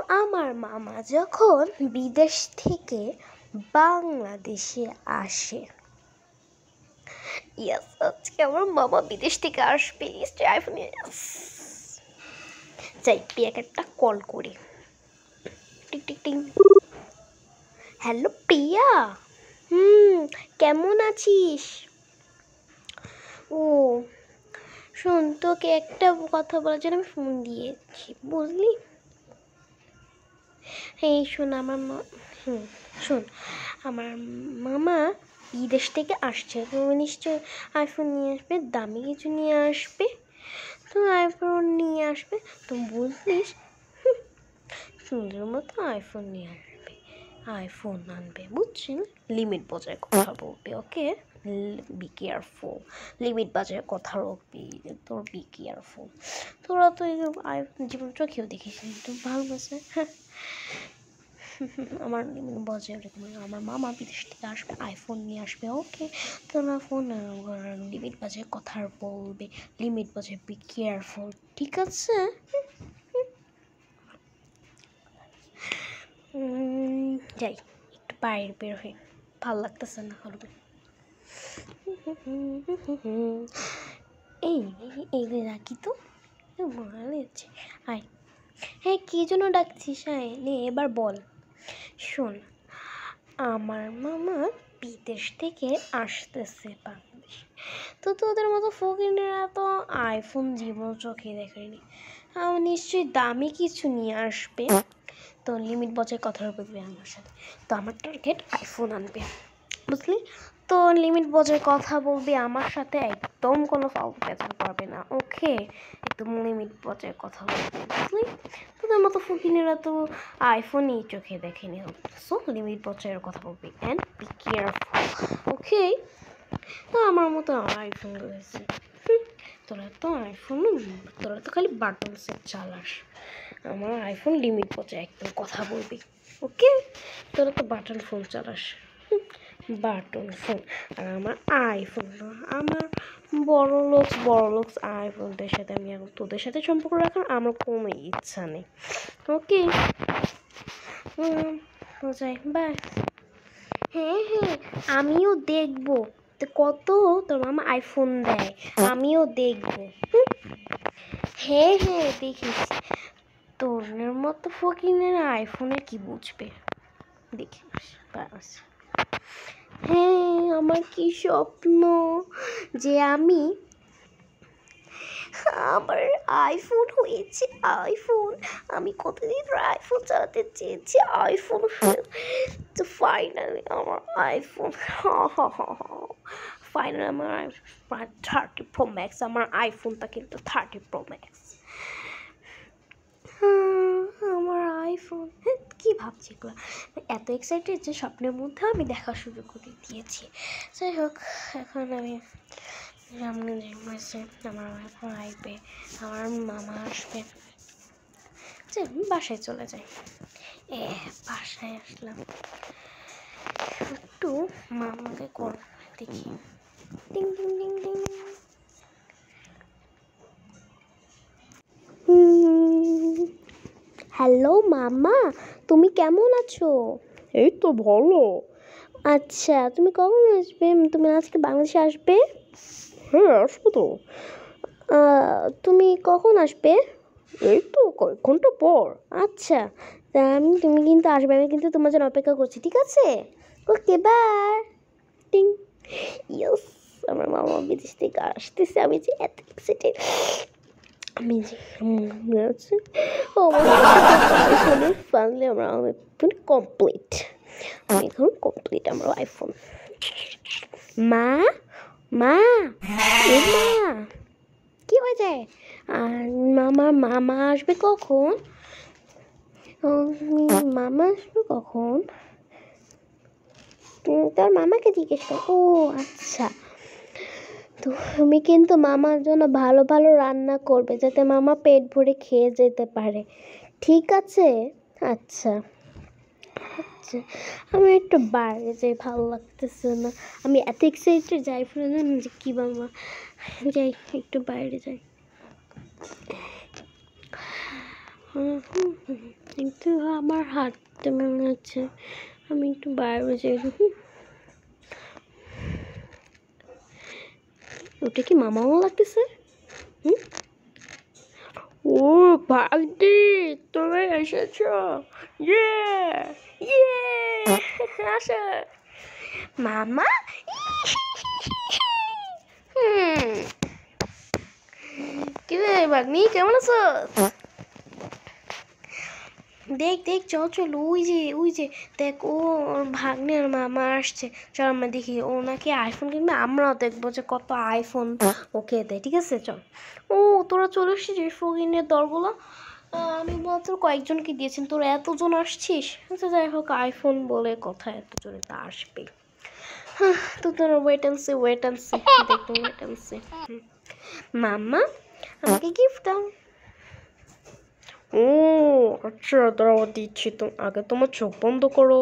আমার মামা যখন বিদেশ থেকে বাংলাদেশে আসে, ইয়েস, আজকে আমার মামা বিদেশ থেকে আসবে, নিশ্চয়ই আইফোন নিয়ে। যাই প্রিয়াকে একটা কল করি। টিক টিক টিং। হ্যালো প্রিয়া, কেমন আছিস? ও শোন, তোকে একটা কথা বলার জন্য আমি ফোন দিয়েছি, বুঝলি? এই শোন, শোন, আমার মামা বিদেশ থেকে আসছে, তো নিশ্চয় আইফোন নিয়ে আসবে, দামি কিছু নিয়ে আসবে। তো আইফোন নিয়ে আসবে, তো বুঝলিস, সুন্দর মতো আইফোন নিয়ে আসবে, আইফোন আনবে, বুঝছেন? লিমিট বজায় কথা বলবে, ওকে? বি কেয়ারফুল, লিমিট বজায় কথা রাখবি, তোর বি কেয়ারফুল। তোরা তো জীবন চোখেও দেখিস, তো ভালো আছে। হ্যাঁ, আমার বজায় রেখে, আমার মামা বিদেশ থেকে আসবে, আইফোন নিয়ে আসবে, ওকে? তোরা ফোন লিমিট বাজে কথা বলবে, লিমিট বাজে, বি কেয়ারফুল, ঠিক আছে? যাই একটু বাইরে বের হই, ভালো লাগতেছে না হলো। এই রাখি তো, ভালো হচ্ছে। আয়, হ্যাঁ, কী জন্য ডাকছিস? আয় নে, এবার বল। শোন, আমার মামা বিদেশ থেকে আসতেছে বাংলাদেশ, তো তোদের মতো ফকিনেরা তো আইফোন জীবন চোখে দেখেনি, নিশ্চয়ই দামি কিছু নিয়ে আসবে। তো লিমিট বজায় কথা বলবে আমার সাথে, তো আমার টার্গেট আইফোন আনবে, বুঝলি? তো লিমিট বজায় কথা বলবি আমার সাথে, একদম কোনো ফালতু পেঁচাল পারবে না, ওকে? একদম লিমিট বজায় কথা বলবি, বুঝলি? তোদের মতো ফকিনেরা তো আইফোনই চোখে দেখেনি, সো লিমিট বজায় কথা বলবি অ্যান্ড বি কেয়ারফুল, ওকে? তো আমার মতো আইফোন রয়েছে, তোরা তো খালি বাটন সেট চালাস, আমার আইফোন লিমিট বজায় একদম কথা বলবি, ওকে? তোরা তো বাটন ফোন চালাস, বাটন ফোন, আর আমার আইফোন, আমার বড় লোকস আইফোনদের সাথে আমি এখন তোদের সাথে সম্পর্ক রাখার আমার কোনো ইচ্ছা নেই, ওকে? যাই, বাই। হ্যাঁ, আমিও দেখবো কত তোর মামা আইফোন দেয়, আমিও দেখবো। হ্যাঁ, দেখিস, তোর মতো ফকিনের আইফোনে কি বুঝবে, দেখিস। বাস। হ্যাঁ, আমার কি স্বপ্ন যে আমার আইফোন হয়েছে, আইফোন, আমি কতদিন আইফোন চালাতে চেয়েছি, আইফোন, তো ফাইনালি আমার আইফোন, ফাইনালি আমার 30 প্রো ম্যাক্স, আমার আইফোনটা কিন্তু 30 প্রো ম্যাক্স, আমার আইফোন। কী ভাবছি এগুলো, এত এক্সাইটেড যে স্বপ্নের মধ্যে আমি দেখা শুরু করে দিয়েছি। যাই হোক, এখন আমি সামনে যাইতেছে, আমার আইফোন আসবে, আমার মামা আসবে, যে বাসায় চলে যাই। বাসায় আসলাম, একটু মামাকে কল দেখি। টিং টিং টিং টিং। হ্যালো মামা, তুমি কেমন আছো? এই তো ভালো। আচ্ছা, তুমি কখন আসবে? তুমি আজকে বাংলাদেশে আসবে? হ্যাঁ, আসবো তো। তুমি কখন আসবে? এই তো কয়েক ঘন্টা পর। আচ্ছা, তুমি কিন্তু আসবে, আমি কিন্তু তোমার জন্য অপেক্ষা করছি, ঠিক আছে? ওকে, বাই। টিং। ইয়েস, আমার মামা বিদেশ থেকে আসতেছে, আমি যে এত এক্সাইটেড, আমি যে ফাইনালি আমার আইফোন কমপ্লিট, আমি এখন কমপ্লিট আমার আইফোন। মা, মা, কি হয়েছে? মামা আসবে কখন? মামা আসবে কখন? তোর মামাকে জিজ্ঞেস কর। ও আচ্ছা, তুমি কিন্তু মামার জন্য ভালো ভালো রান্না করবে, যাতে মামা পেট ভরে খেয়ে যেতে পারে, ঠিক আছে? আচ্ছা, আমি একটু বাইরে যাই, ভালো লাগতেছে না, আমি এত এক্সাইটেড যাই ফেলে যে কী মামা, যাই একটু বাইরে যাই। একটু আমার হাঁটতে মনে হচ্ছে, আমি একটু বাইরে যাই। ওটা কি মামাও লাগতেছে? ও ভাগ্যি, তুমি এসেছো। ইয়ে ইয়ে আসো। মামা কি রে বাগনি, কেমন আছো? দেখ দেখ, চল চল, ওই যে দেখ, ওর ভাগ্নে আর মামা আসছে। চল আমরা দেখি, ও নাকি আইফোন কিনবে, আমরাও দেখবো যে কত আইফোন ওকে দেয়। ঠিক আছে চল। ও তোরা চলে এসেছিস ফকিনের দলগুলো। আমি মাত্র কয়েকজনকে দিয়েছেন, তোরা এতজন আসছিস। আচ্ছা যাই হোক, আইফোন বলে কথা, এতজনে তো আসবে। তো তোরা ওয়েট অ্যান্ড সি, দেখো ওয়েট অ্যান্ড সি। মাম্মা আমাকে গিফট দাও। ও আচ্ছা, দাঁড়াও দিচ্ছি। তো আগে তোমার চোখ বন্ধ করো।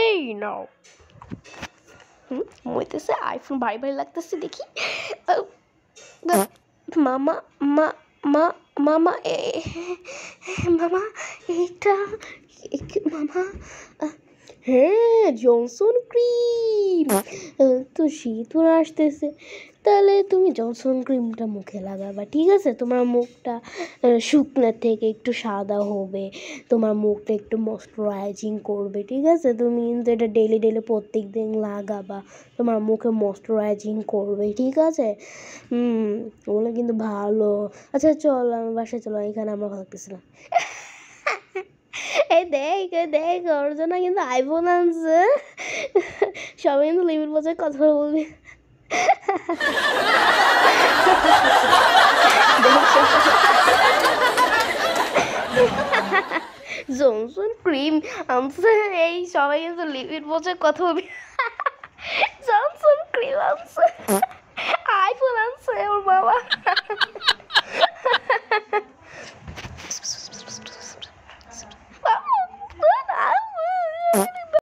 এই নাও। মইতেছে আইফোন ভারী ভারী লাগতেছে দেখি। মামা মা মা মামা মামা এটা মামা, হ্যাঁ, জনসন ক্রিম। তো শীতও আসতেছে, তাহলে তুমি জনসন ক্রিমটা মুখে লাগাবা। ঠিক আছে, তোমার মুখটা শুকনো থেকে একটু সাদা হবে, তোমার মুখটা একটু ময়শ্চারাইজিং করবে। ঠিক আছে, তুমি কিন্তু এটা ডেলি ডেলি প্রত্যেক দিন লাগাবা, তোমার মুখে ময়শ্চারাইজিং করবে। ঠিক আছে, ওগুলো কিন্তু ভালো। আচ্ছা চল আমার বাসায় চলো, এখানে আমরা ভালো লাগতেছি না। এই দেখ ওর জন্য কিন্তু আইফোন আনছে। সবাই কিন্তু লিমিট বোঝায় কথা বলবি। জনসন ক্রিম আনছে, এই সবাই কিন্তু লিমিট বোঝায় কথা বলবি। জনসন